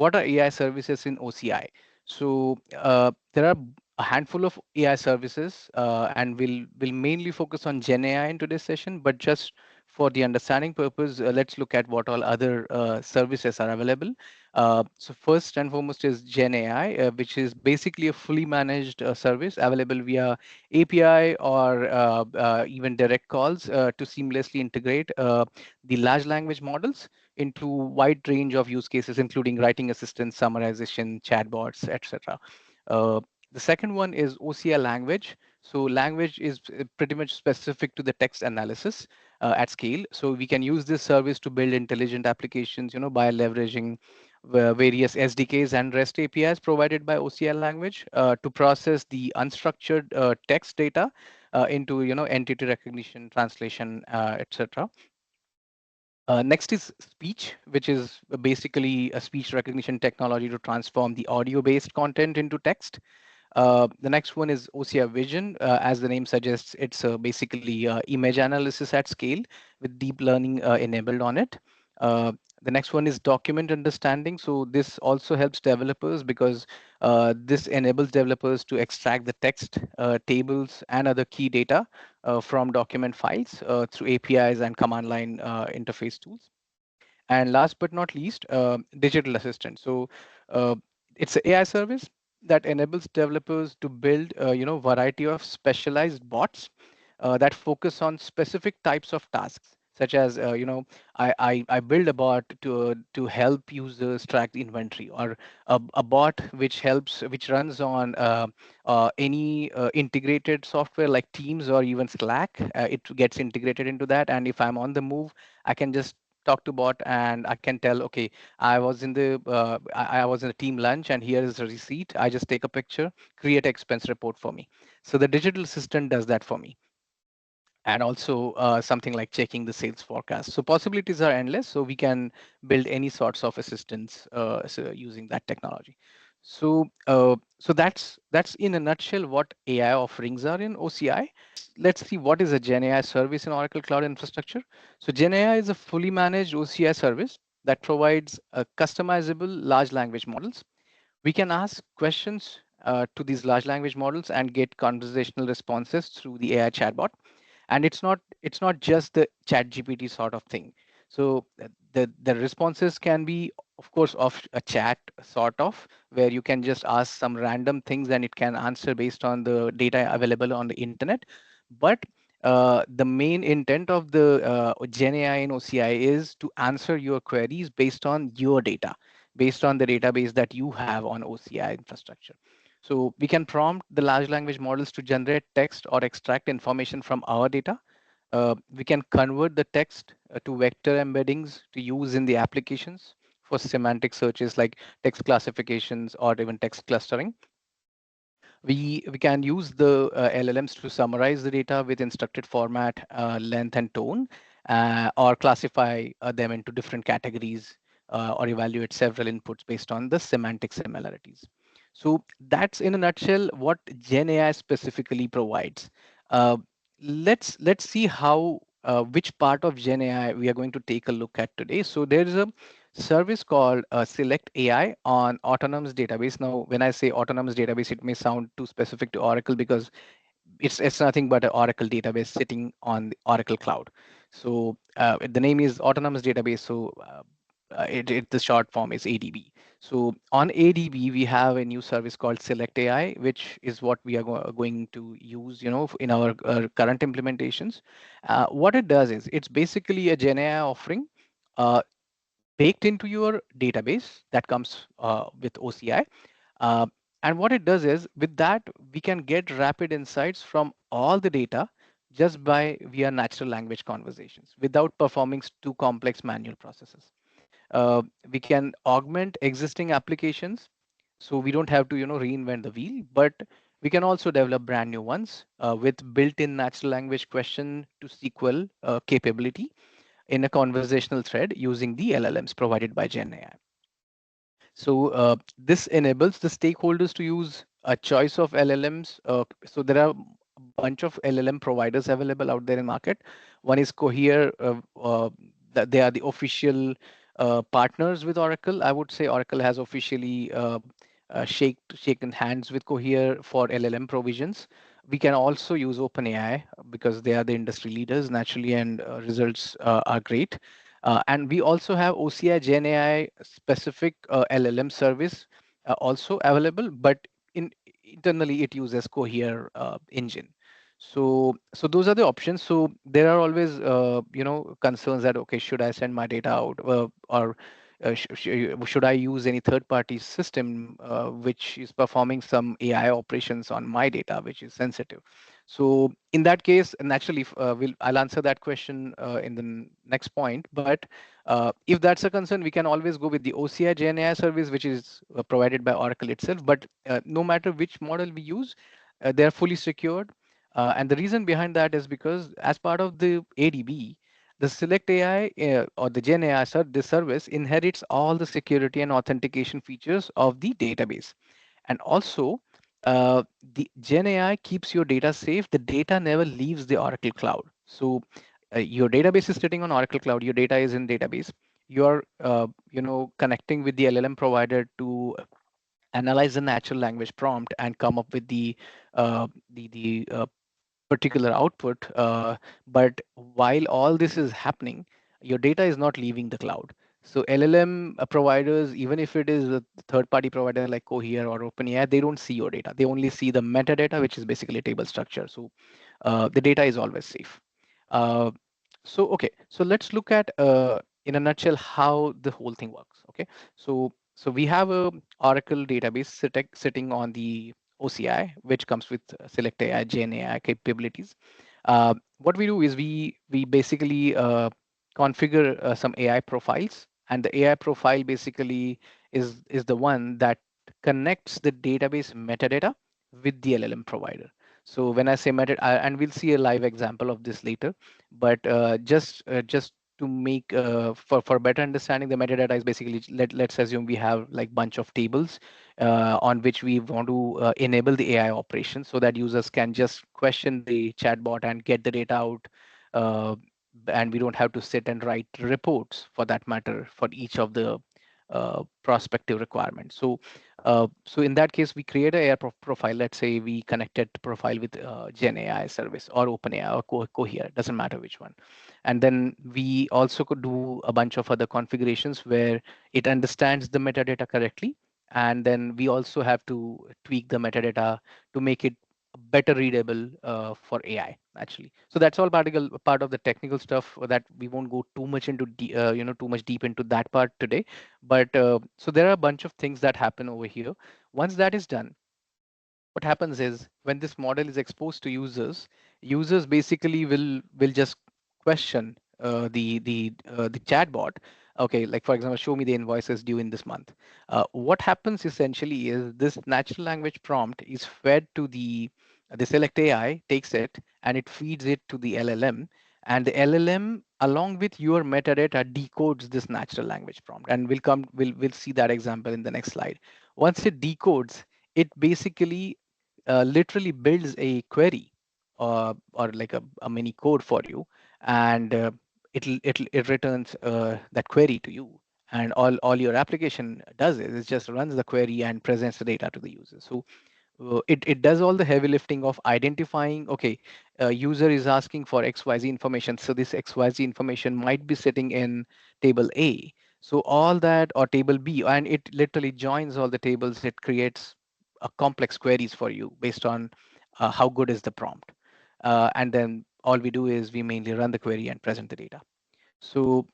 what are AI services in OCI? So there are a handful of AI services, and we'll mainly focus on Gen AI in today's session. But just for the understanding purpose, let's look at what all other services are available. So first and foremost is Gen AI, which is basically a fully managed service available via API or even direct calls to seamlessly integrate the large language models into wide range of use cases, including writing assistance, summarization, chatbots, etc. Uh, the second one is OCR language. So language is pretty much specific to the text analysis at scale. So we can use this service to build intelligent applications, by leveraging various SDKs and REST APIs provided by OCR language to process the unstructured text data into, entity recognition, translation, etc. Next is speech, which is basically a speech recognition technology to transform the audio-based content into text. The next one is OCR Vision. As the name suggests, it's basically image analysis at scale with deep learning enabled on it. Uh, the next one is document understanding. So this also helps developers because this enables developers to extract the text, tables, and other key data from document files through APIs and command line interface tools. And last but not least, digital assistant. So it's an AI service that enables developers to build, variety of specialized bots that focus on specific types of tasks, such as, I build a bot to help users track the inventory, or a bot which runs on any integrated software like Teams or even Slack. It gets integrated into that, and if I'm on the move, I can just talk to bot and I can tell, okay, I was in a team lunch and here is a receipt. I just take a picture, create expense report for me. So the digital assistant does that for me. And also something like checking the sales forecast. So possibilities are endless. So we can build any sorts of assistance using that technology. So that's in a nutshell what AI offerings are in OCI. Let's see what is a Gen AI service in Oracle Cloud Infrastructure. So Gen AI is a fully managed OCI service that provides customizable large language models. We can ask questions to these large language models and get conversational responses through the AI chatbot. And it's not just the chat GPT sort of thing. So the responses can be, of course, of a chat sort of, where you can just ask some random things and it can answer based on the data available on the internet. But the main intent of the Gen AI in OCI is to answer your queries based on your data, based on the database that you have on OCI infrastructure. So we can prompt the large language models to generate text or extract information from our data. We can convert the text to vector embeddings to use in the applications for semantic searches like text classifications or even text clustering. We can use the LLMs to summarize the data with instructed format, length, and tone, or classify them into different categories, or evaluate several inputs based on the semantic similarities. So that's in a nutshell what Gen AI specifically provides. Uh, let's see how which part of Gen AI we are going to take a look at today. So there is a service called Select AI on Autonomous Database. Now, when I say Autonomous Database, it may sound too specific to Oracle because it's nothing but an Oracle database sitting on the Oracle Cloud. So the name is Autonomous Database. So the short form is ADB. So on ADB, we have a new service called Select AI, which is what we are going to use, in our current implementations. What it does is it's basically a Gen AI offering. Uh, Baked into your database that comes with OCI. Uh, and what it does is, with that, we can get rapid insights from all the data just by via natural language conversations without performing too complex manual processes. We can augment existing applications, so we don't have to, reinvent the wheel, but we can also develop brand new ones with built-in natural language question to SQL capability in a conversational thread using the LLMs provided by Gen AI. So this enables the stakeholders to use a choice of LLMs. So there are a bunch of LLM providers available out there in market. One is Cohere. They are the official partners with Oracle. I would say Oracle has officially shaken hands with Cohere for LLM provisions. We can also use OpenAI because they are the industry leaders naturally, and results are great. And we also have OCI Gen AI specific LLM service also available, but in internally it uses Cohere engine. So those are the options. So there are always concerns that, okay, should I send my data out, or should I use any third party system which is performing some AI operations on my data, which is sensitive? So in that case, naturally, I'll answer that question in the next point. But if that's a concern, we can always go with the OCI Gen AI service, which is provided by Oracle itself. But no matter which model we use, they are fully secured. And the reason behind that is because as part of the ADB, the Select AI or the Gen AI this service inherits all the security and authentication features of the database. And also, the Gen AI keeps your data safe. The data never leaves the Oracle cloud. So your database is sitting on Oracle cloud. Your data is in database. You're connecting with the LLM provider to analyze the natural language prompt and come up with the particular output. But while all this is happening, your data is not leaving the cloud. So LLM providers, even if it is a third party provider like Cohere or OpenAI, they don't see your data. They only see the metadata, which is basically a table structure. So the data is always safe. Uh, okay, so let's look at in a nutshell how the whole thing works. Okay, so we have a Oracle database sitting on the OCI, which comes with Select AI, Gen AI capabilities. What we do is we basically configure some AI profiles, and the AI profile basically is the one that connects the database metadata with the LLM provider. So when I say metadata, and we'll see a live example of this later, but just to make for better understanding, the metadata is basically, let's assume we have like bunch of tables on which we want to enable the AI operation so that users can just question the chatbot and get the data out. Uh, and we don't have to sit and write reports for that matter for each of the prospective requirements. So in that case, we create a AI profile. Let's say we connected the profile with Gen AI service or OpenAI or Cohere, doesn't matter which one. And then we also could do a bunch of other configurations where it understands the metadata correctly, and then we also have to tweak the metadata to make it better readable for AI actually. So that's all part of the technical stuff that we won't go too much into too much deep into that part today. But so there are a bunch of things that happen over here. Once that is done, what happens is when this model is exposed to users basically will just question the chatbot. Okay, like for example, show me the invoices due in this month. What happens essentially is this natural language prompt is fed to the Select AI, takes it and it feeds it to the LLM, and the LLM along with your metadata decodes this natural language prompt, and we'll see that example in the next slide. Once it decodes, it basically literally builds a query or like a mini code for you, and it returns that query to you. And all your application does is it just runs the query and presents the data to the user. So it does all the heavy lifting of identifying, okay, user is asking for XYZ information. So this XYZ information might be sitting in table A. So all that, or table B, and it literally joins all the tables. It creates a complex queries for you based on how good is the prompt. And then all we do is we mainly run the query and present the data. So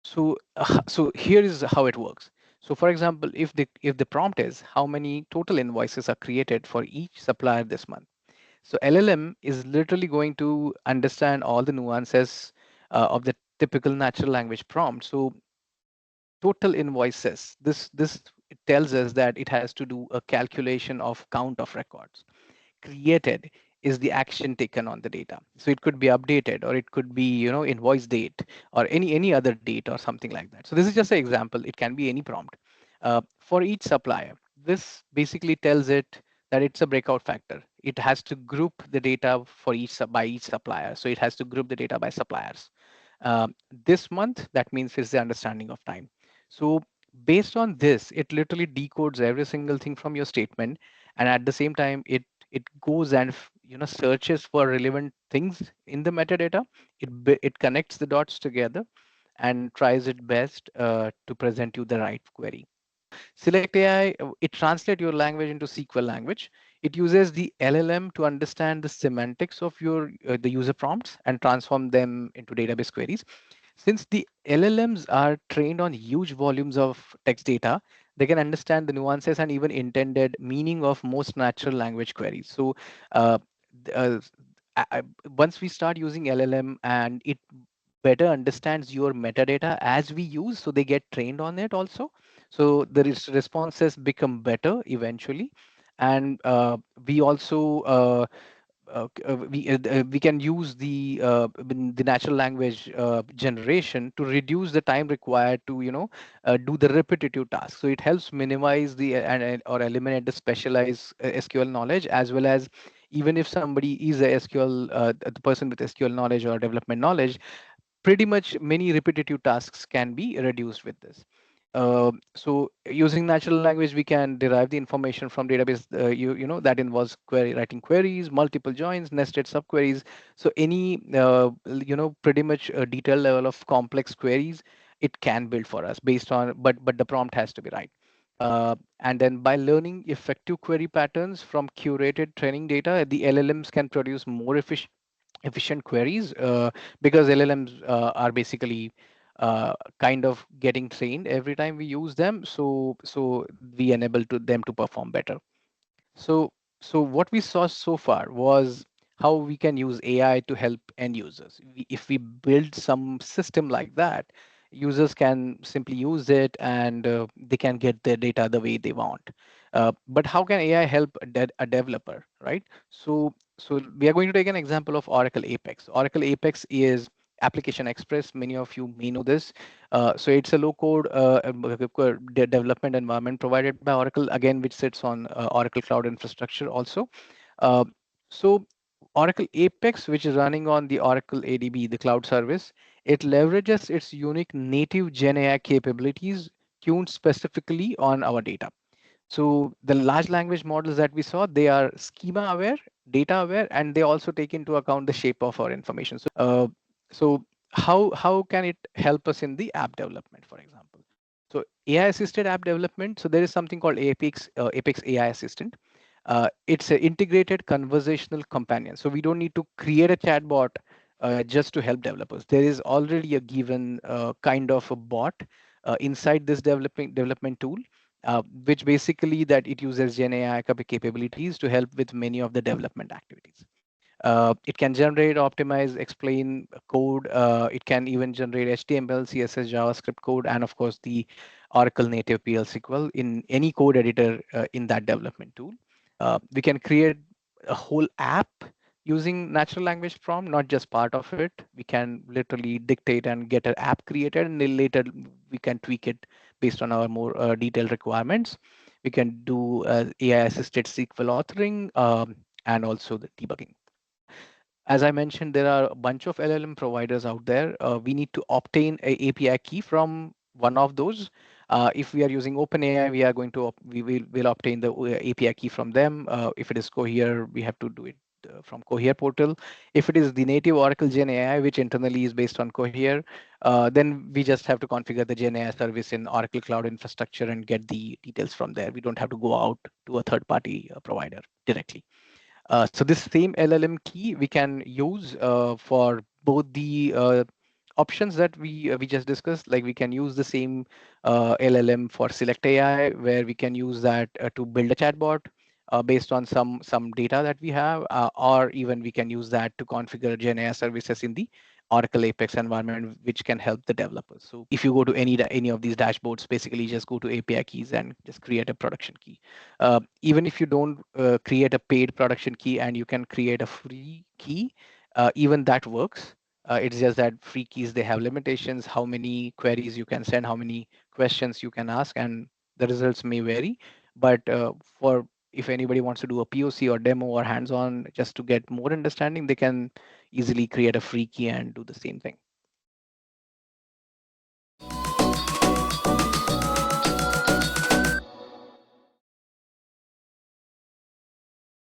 so here is how it works. So for example, if the prompt is how many total invoices are created for each supplier this month, so LLM is literally going to understand all the nuances of the typical natural language prompt. So total invoices, this tells us that it has to do a calculation of count of records. Created is the action taken on the data. So it could be updated, or it could be invoice date, or any other date or something like that. So this is just an example. It can be any prompt for each supplier. This basically tells it that it's a breakout factor. It has to group the data for by each supplier. So it has to group the data by suppliers. Uh, this month, that means it's the understanding of time. So based on this, it literally decodes every single thing from your statement, and at the same time, it goes and searches for relevant things in the metadata. It connects the dots together and tries its best to present you the right query. Select AI, it translates your language into SQL language. It uses the LLM to understand the semantics of your the user prompts and transform them into database queries. Since the LLMs are trained on huge volumes of text data, they can understand the nuances and even intended meaning of most natural language queries. So, uh, uh, once we start using LLM and it better understands your metadata as we use, so they get trained on it also. So the responses become better eventually, and we also we can use the natural language generation to reduce the time required to do the repetitive tasks. So it helps minimize the or eliminate the specialized SQL knowledge, as well as even if somebody is a SQL the person with SQL knowledge or development knowledge, pretty much many repetitive tasks can be reduced with this. So using natural language, we can derive the information from database. That involves writing queries, multiple joins, nested subqueries. So any pretty much a detailed level of complex queries, it can build for us based on, but the prompt has to be right. And then by learning effective query patterns from curated training data, the LLMs can produce more efficient queries because LLMs are basically kind of getting trained every time we use them. So we enable to them to perform better. So, so what we saw so far was how we can use AI to help end users. If we build some system like that, users can simply use it and they can get their data the way they want. But how can AI help a developer, right? So we are going to take an example of Oracle Apex. Oracle Apex is Application Express. Many of you may know this. So it's a low-code development environment provided by Oracle, again, which sits on Oracle Cloud Infrastructure also. Uh, so Oracle Apex, which is running on the Oracle ADB, the cloud service, it leverages its unique native Gen AI capabilities tuned specifically on our data. So the large language models that we saw, they are schema aware, data aware, and they also take into account the shape of our information. So how can it help us in the app development, for example? So AI assisted app development. So there is something called Apex AI Assistant. It's an integrated conversational companion. So we don't need to create a chatbot just to help developers. There is already a given kind of a bot inside this development tool, which basically that it uses Gen AI capabilities to help with many of the development activities. It can generate, optimize, explain code. It can even generate HTML, CSS, JavaScript code, and of course the Oracle native PL SQL in any code editor in that development tool. We can create a whole app using natural language prompt, not just part of it. We can literally dictate and get an app created, and then later we can tweak it based on our more detailed requirements. We can do AI assisted SQL authoring and also the debugging. As I mentioned, there are a bunch of LLM providers out there. We need to obtain a API key from one of those. If we are using OpenAI, we are going to we will obtain the API key from them. If it is Cohere, we have to do it from Cohere portal. If it is the native Oracle Gen AI, which internally is based on Cohere, then we just have to configure the Gen AI service in Oracle Cloud Infrastructure and get the details from there. We don't have to go out to a third-party provider directly. So this same LLM key we can use for both the options that we just discussed. Like we can use the same LLM for Select AI, where we can use that to build a chatbot based on some data that we have, or even we can use that to configure Gen AI services in the Oracle Apex environment, which can help the developers. So if you go to any of these dashboards, basically just go to API keys and just create a production key. Even if you don't create a paid production key and you can create a free key, even that works. It's just that free keys, they have limitations, how many queries you can send, how many questions you can ask, and the results may vary. But for if anybody wants to do a POC or demo or hands-on just to get more understanding, they can easily create a free key and do the same thing.